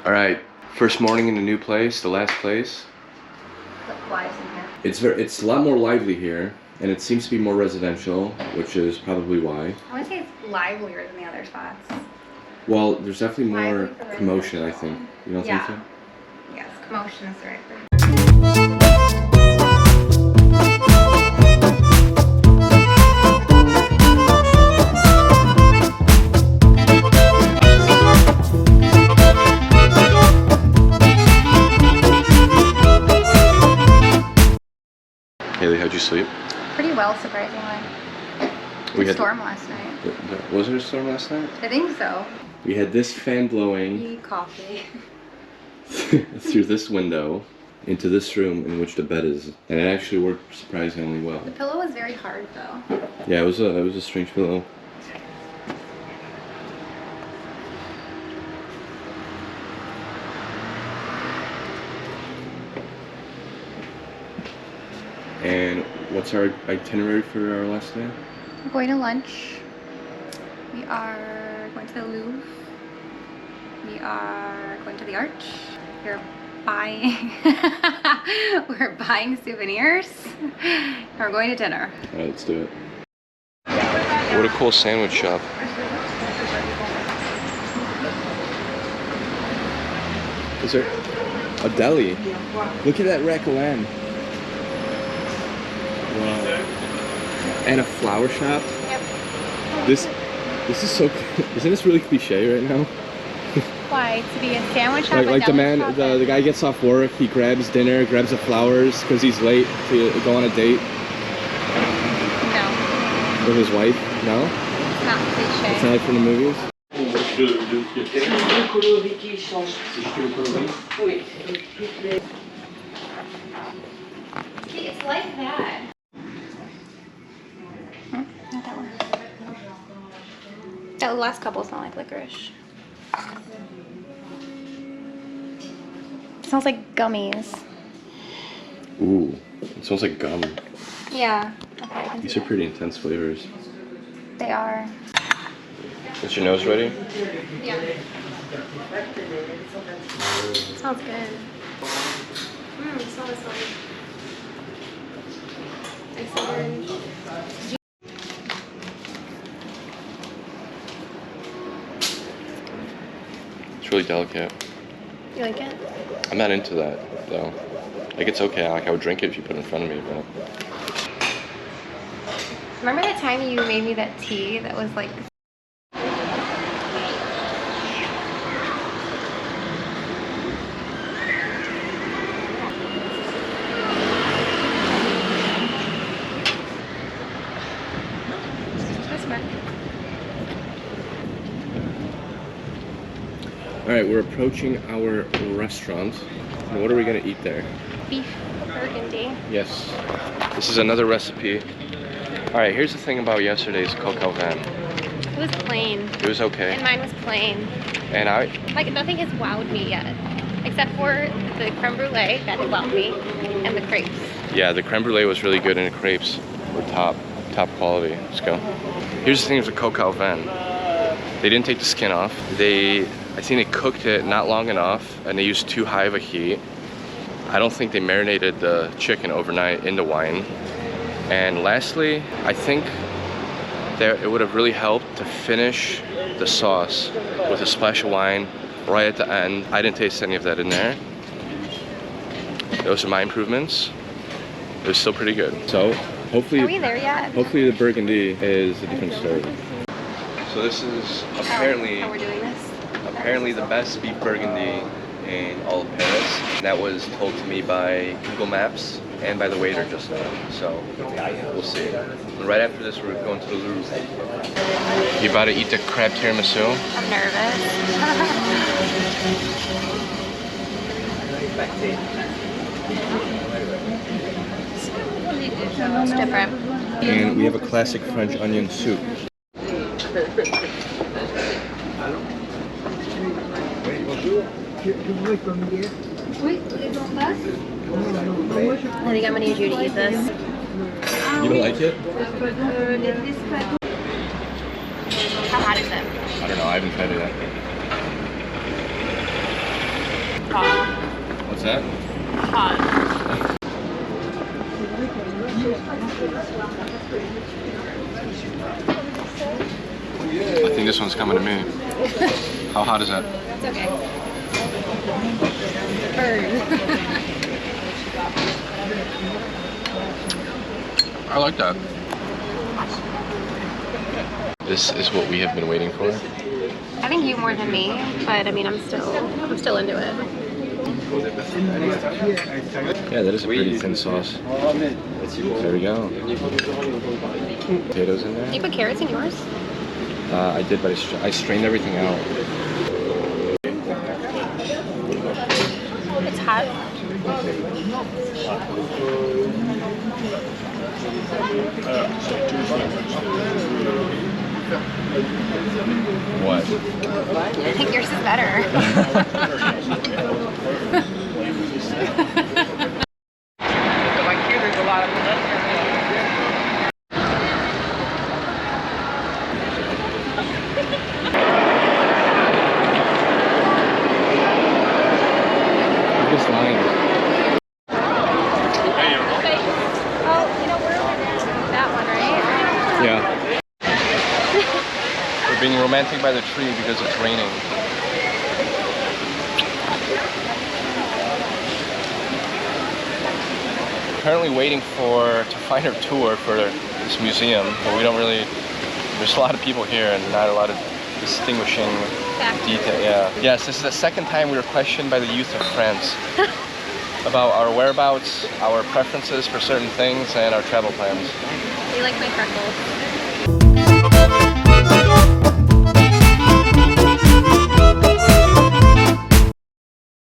All right, first morning in the new place, the last place. Why is in here? It's a lot more lively here, and it seems to be more residential, which is probably why. I want to say it's livelier than the other spots. Well, there's definitely more commotion, I think. You don't think so? Yes, commotion is the right word. Haley, how'd you sleep? Pretty well, surprisingly. We had a storm last night. Was there a storm last night? I think so. We had this fan blowing Coffee. through this window into this room in which the bed is, and it actually worked surprisingly well. The pillow was very hard, though. Yeah, it was a strange pillow. And what's our itinerary for our last day? We're going to lunch. We are going to the Louvre. We are going to the Arch. We're buying we're buying souvenirs. And we're going to dinner. Alright, let's do it. What a cool sandwich shop. Is there a deli? Look at that rack of lamb. Wow. And a flower shop. Yep. This is so. Isn't this really cliche right now? Why? To be a sandwich shop? Like the guy gets off work, he grabs dinner, grabs the flowers because he's late to go on a date. No. With his wife. No. It's not cliche. It's not like from the movies. See, it's like that. Not that one. That last couple smell like licorice. It smells like gummies. Ooh, it smells like gum. Yeah. Okay, These are pretty intense flavors. They are. Is your nose ready? Yeah. It smells good. It smells like nice orange. It's really delicate. You like it? I'm not into that though. Like it's okay. Like I would drink it if you put it in front of me, but. Remember that time you made me that tea that was like. Alright, we're approaching our restaurant. And what are we gonna eat there? Beef Burgundy. Yes. This is another recipe. Alright, here's the thing about yesterday's coq au vin. It was plain. It was okay. And mine was plain. And like nothing has wowed me yet. Except for the creme brulee that wowed me and the crepes. Yeah, the creme brulee was really good and the crepes were top quality. Let's go. Here's the thing with the coq au vin. They didn't take the skin off. I think they cooked it not long enough and they used too high of a heat. I don't think they marinated the chicken overnight in the wine. And lastly, I think that it would have really helped to finish the sauce with a splash of wine right at the end. I didn't taste any of that in there. Those are my improvements. It was still pretty good. So hopefully, are we there yet? Hopefully the Burgundy is a different story. So this is apparently how we're doing this. Apparently the best beef Burgundy in all of Paris. That was told to me by Google Maps and by the waiter just now. So we'll see. And right after this, we're going to the Louvre. You about to eat the crab tiramisu? I'm nervous. It's different. And we have a classic French onion soup. I think I'm gonna need you to eat this. You don't like it? How hot is it? I don't know, I haven't tried it yet. that? Hot. I think this one's coming to me. How hot is that? It's okay. Burn. I like that. This is what we have been waiting for. I think you more than me, but I mean, I'm still into it. Yeah, that is a pretty thin sauce. There we go. Potatoes in there. You put carrots in yours? I did, but I strained everything out. It's hot. What? I think yours is better. This line. Oh, you know, we're over there. That one, right? Yeah. We're being romantic by the tree because it's raining. Currently waiting to find our tour for this museum, but we don't really. There's a lot of people here and not a lot of distinguishing detail. Yeah. Yes, this is the second time we were questioned by the youth of France about our whereabouts, our preferences for certain things, and our travel plans. You like my freckles?